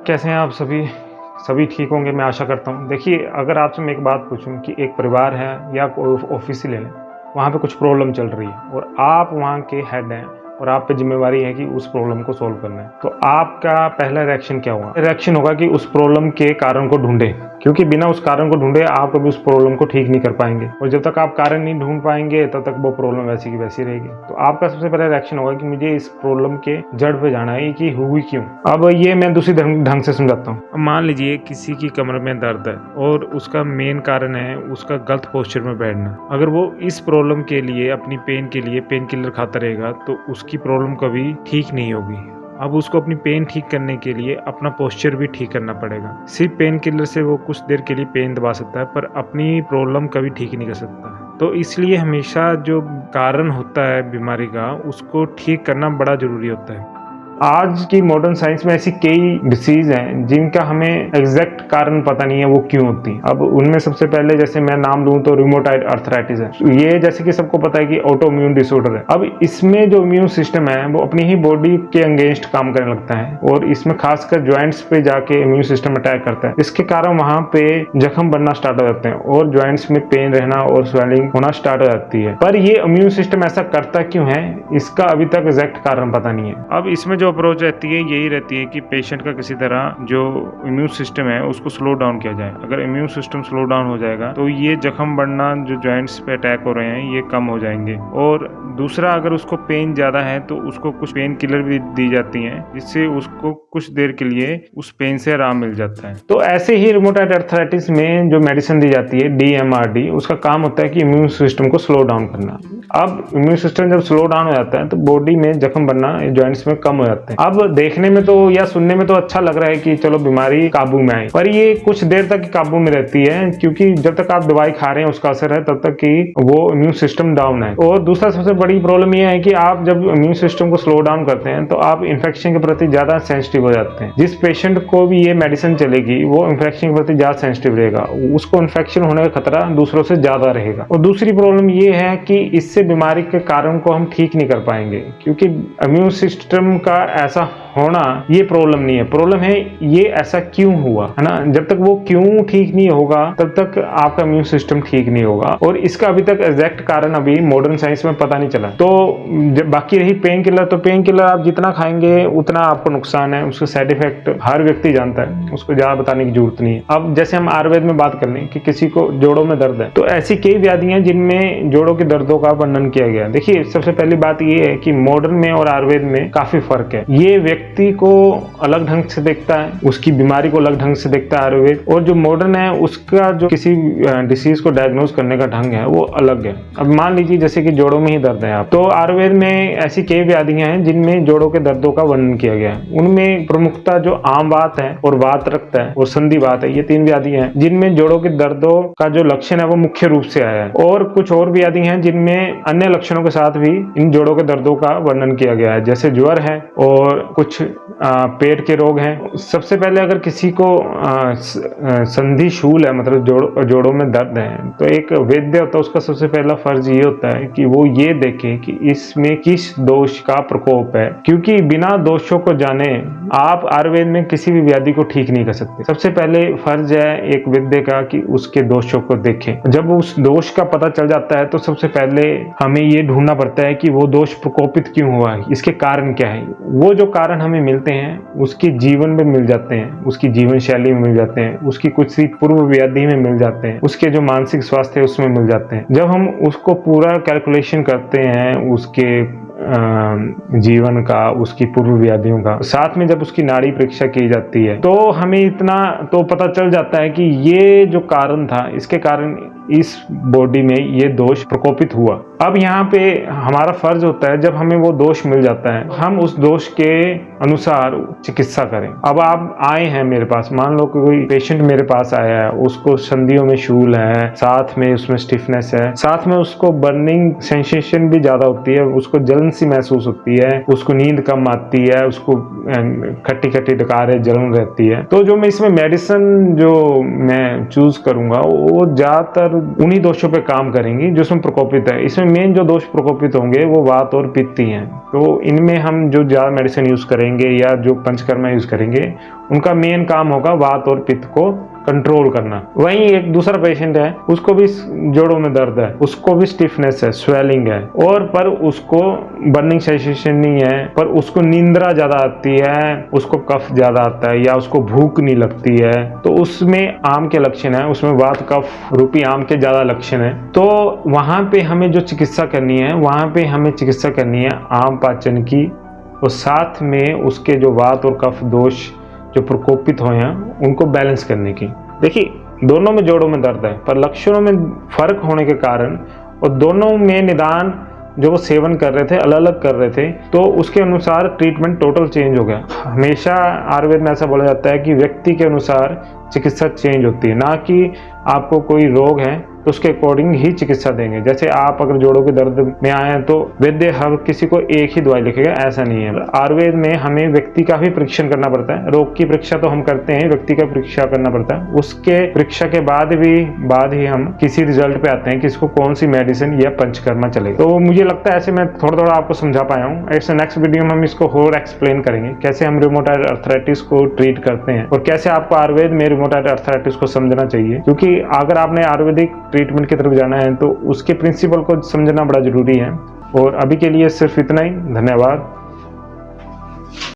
कैसे हैं आप सभी? सभी ठीक होंगे मैं आशा करता हूँ। देखिए, अगर आपसे मैं एक बात पूछूँ कि एक परिवार है या कोई ऑफ़िस ही ले लें, वहाँ पे कुछ प्रॉब्लम चल रही है और आप वहाँ के हेड हैं और आप पे ज़िम्मेवारी है कि उस प्रॉब्लम को सॉल्व करना है। तो आपका पहला रिएक्शन क्या होगा? रिएक्शन होगा कि उस प्रॉब्लम के कारण को ढूँढें, क्योंकि बिना उस कारण को ढूँढे आप कभी उस प्रॉब्लम को ठीक नहीं कर पाएँगे और जब तक आप कारण नहीं ढूँढ पाएँगे तब तक वो प्रॉब्लम वैसी की वैसी रहेगी। तो आपका सबसे पहला रिएक्शन होगा कि मुझे इस प्रॉब्लम के जड़ पे जाना है कि हुई क्यों? अब ये मैं दूसरी ढंग से समझाता हूँ। अब मान लीजिए किसी की कमर में दर्द है और उसका मेन कारण है उसका गलत पोस्चर में बैठना। अगर वो इस प्रॉब्लम के लिए अपनी पेन के लिए पेन किलर खाता रहेगा तो उसकी प्रॉब्लम कभी ठीक नहीं होगी। अब उसको अपनी पेन ठीक करने के लिए अपना पोस्चर भी ठीक करना पड़ेगा। सिर्फ पेन किलर से वो कुछ देर के लिए पेन दबा सकता है पर अपनी प्रॉब्लम कभी ठीक नहीं कर सकता। तो इसलिए हमेशा जो कारण होता है बीमारी का उसको ठीक करना बड़ा ज़रूरी होता है। आज की मॉडर्न साइंस में ऐसी कई डिसीज हैं जिनका हमें एग्जैक्ट कारण पता नहीं है वो क्यों होती है। अब उनमें सबसे पहले जैसे मैं नाम लूं तो रूमेटॉइड अर्थराइटिस है। ये जैसे कि सबको पता है कि ऑटो इम्यून डिसऑर्डर है। अब इसमें जो इम्यून सिस्टम है वो अपनी ही बॉडी के अगेंस्ट काम करने लगता है और इसमें खासकर ज्वाइंट्स पे जाके इम्यून सिस्टम अटैक करता है। इसके कारण वहां पे जख्म बनना स्टार्ट हो जाते हैं और ज्वाइंट्स में पेन रहना और स्वेलिंग होना स्टार्ट हो जाती है। पर ये इम्यून सिस्टम ऐसा करता क्यों है इसका अभी तक एग्जैक्ट कारण पता नहीं है। अब इसमें जो अप्रोच रहती है यही रहती है कि पेशेंट का किसी तरह जो इम्यून सिस्टम है उसको स्लो डाउन किया जाए। अगर इम्यून सिस्टम स्लो डाउन हो जाएगा तो ये जख्म बढ़ना जो जॉइंट्स पे अटैक हो रहे हैं ये कम हो जाएंगे। और दूसरा, अगर उसको पेन ज़्यादा है तो उसको कुछ पेन किलर भी दी जाती हैं जिससे उसको कुछ देर के लिए उस पेन से आराम मिल जाता है। तो ऐसे ही रूमेटॉइड अर्थराइटिस में जो मेडिसिन दी जाती है DMRD, उसका काम होता है कि इम्यून सिस्टम को स्लो डाउन करना। अब इम्यून सिस्टम जब स्लो डाउन हो जाता है तो बॉडी में जख्म बनना जॉइंट्स में कम हो जाते हैं। अब देखने में तो या सुनने में तो अच्छा लग रहा है कि चलो बीमारी काबू में आई, पर ये कुछ देर तक काबू में रहती है क्योंकि जब तक आप दवाई खा रहे हैं उसका असर है तब तक कि वो इम्यून सिस्टम डाउन है। और दूसरा सबसे बड़ी प्रॉब्लम ये है कि आप जब इम्यून सिस्टम को स्लो डाउन करते हैं तो आप इन्फेक्शन के प्रति ज्यादा सेंसिटिव हो जाते हैं। जिस पेशेंट को भी ये मेडिसिन चलेगी वो इन्फेक्शन के प्रति ज्यादा सेंसिटिव रहेगा, उसको इन्फेक्शन होने का खतरा दूसरों से ज्यादा रहेगा। और दूसरी प्रॉब्लम ये है कि इससे बीमारी के कारण को हम ठीक नहीं कर पाएंगे क्योंकि इम्यून सिस्टम का ऐसा होना ये प्रॉब्लम नहीं है। प्रॉब्लम है ये ऐसा क्यों हुआ, है ना। जब तक वो क्यों ठीक नहीं होगा तब तक आपका इम्यून सिस्टम ठीक नहीं होगा और इसका अभी तक एग्जैक्ट कारण अभी मॉडर्न साइंस में पता नहीं चला। तो जब बाकी रही पेन किलर, तो पेन किलर आप जितना खाएंगे उतना आपको नुकसान है। उसके साइड इफेक्ट हर व्यक्ति जानता है, उसको ज्यादा बताने की जरूरत नहीं है। अब जैसे हम आयुर्वेद में बात कर लें कि किसी को जोड़ों में दर्द है तो ऐसी कई व्याधियां जिनमें जोड़ों के दर्दों का वर्णन किया गया। देखिए, सबसे पहली बात ये है कि मॉडर्न में और आयुर्वेद में काफी फर्क है। ये व्यक्ति को अलग ढंग से देखता है, उसकी बीमारी को अलग ढंग से देखता है आयुर्वेद, और जो मॉडर्न है उसका जो किसी डिसीज को डायग्नोज करने का ढंग है वो अलग है। अब मान लीजिए जैसे कि जोड़ों में ही दर्द है आप, तो आयुर्वेद में ऐसी कई व्याधियां हैं जिनमें जोड़ों के दर्दों का वर्णन किया गया है। उनमें प्रमुखता जो आम बात है और वात रक्त है और संधि बात है, ये तीन व्याधियां हैं जिनमें जोड़ों के दर्दों का जो लक्षण है वो मुख्य रूप से आया है। और कुछ और व्याधि हैं जिनमें अन्य लक्षणों के साथ भी इन जोड़ों के दर्दों का वर्णन किया गया है, जैसे ज्वर है और कुछ पेट के रोग हैं। सबसे पहले अगर किसी को संधि शूल है, मतलब जोड़ों में दर्द है, तो एक वैद्य होता है उसका सबसे पहला फर्ज ये होता है कि वो ये देखे कि इसमें किस दोष का प्रकोप है, क्योंकि बिना दोषों को जाने आप आयुर्वेद में किसी भी व्याधि को ठीक नहीं कर सकते। सबसे पहले फर्ज है एक वैद्य का कि उसके दोषों को देखे। जब उस दोष का पता चल जाता है तो सबसे पहले हमें ये ढूंढना पड़ता है कि वो दोष प्रकोपित क्यों हुआ है, इसके कारण क्या है। वो जो कारण हमें मिलते हैं उसके जीवन में मिल जाते हैं, उसकी जीवन शैली में मिल जाते हैं, उसकी कुछ सी पूर्व व्याधि में मिल जाते हैं, उसके जो मानसिक स्वास्थ्य है उसमें मिल जाते हैं। जब हम उसको पूरा कैलकुलेशन करते हैं उसके जीवन का, उसकी पूर्व व्याधियों का, साथ में जब उसकी नाड़ी परीक्षा की जाती है तो हमें इतना तो पता चल जाता है कि ये जो कारण था इसके कारण इस बॉडी में ये दोष प्रकोपित हुआ। अब यहाँ पे हमारा फर्ज होता है जब हमें वो दोष मिल जाता है हम उस दोष के अनुसार चिकित्सा करें। अब आप आए हैं मेरे पास, मान लो कोई पेशेंट मेरे पास आया है, उसको संधियों में शूल है, साथ में उसमें स्टिफनेस है, साथ में उसको बर्निंग सेंसेशन भी ज्यादा होती है, उसको जलन सी महसूस होती है, उसको नींद कम आती है, उसको खट्टी खट्टी डकार है, जलन रहती है। तो जो मैं इसमें मेडिसिन जो मैं चूज करूंगा वो ज्यादातर और उन्हीं दोषों पे काम करेंगी जिसमें प्रकोपित है। इसमें मेन जो दोष प्रकोपित होंगे वो वात और पित्त ही हैं। तो इनमें हम जो ज़्यादा मेडिसिन यूज़ करेंगे या जो पंचकर्मा यूज़ करेंगे, उनका मेन काम होगा वात और पित्त को कंट्रोल करना। वहीं एक दूसरा पेशेंट है, उसको भी जोड़ों में दर्द है, उसको भी स्टिफनेस है, स्वेलिंग है, और पर उसको बर्निंग सेंसेशन नहीं है, पर उसको नींद्रा ज़्यादा आती है, उसको कफ ज़्यादा आता है, या उसको भूख नहीं लगती है। तो उसमें आम के लक्षण है, उसमें वात कफ रूपी आम के ज़्यादा लक्षण है। तो वहाँ पे हमें जो चिकित्सा करनी है, वहाँ पे हमें चिकित्सा करनी है आम पाचन की, और साथ में उसके जो वात और कफ दोष जो प्रकोपित हुए हैं उनको बैलेंस करने की। देखिए दोनों में जोड़ों में दर्द है, पर लक्षणों में फर्क होने के कारण और दोनों में निदान जो वो सेवन कर रहे थे अलग अलग कर रहे थे, तो उसके अनुसार ट्रीटमेंट टोटल चेंज हो गया। हमेशा आयुर्वेद में ऐसा बोला जाता है कि व्यक्ति के अनुसार चिकित्सा चेंज होती है, ना कि आपको कोई रोग है तो उसके अकॉर्डिंग ही चिकित्सा देंगे। जैसे आप अगर जोड़ों के दर्द में आए हैं तो वैद्य हर किसी को एक ही दवाई लिखेगा, ऐसा नहीं है। आयुर्वेद में हमें व्यक्ति का भी परीक्षण करना पड़ता है। रोग की परीक्षा तो हम करते हैं, व्यक्ति का परीक्षा करना पड़ता है। उसके परीक्षा के बाद ही हम किसी रिजल्ट पे आते हैं कि इसको कौन सी मेडिसिन या पंचकर्मा चलेगा। तो मुझे लगता है ऐसे मैं थोड़ा थोड़ा आपको समझा पाया हूँ। ऐसे नेक्स्ट वीडियो में हम इसको और एक्सप्लेन करेंगे कैसे हम रूमेटॉइड अर्थराइटिस को ट्रीट करते हैं और कैसे आपको आयुर्वेद में रूमेटॉइड अर्थराइटिस को समझना चाहिए। क्योंकि अगर आपने आयुर्वेदिक ट्रीटमेंट की तरफ जाना है तो उसके प्रिंसिपल को समझना बड़ा जरूरी है। और अभी के लिए सिर्फ इतना ही। धन्यवाद।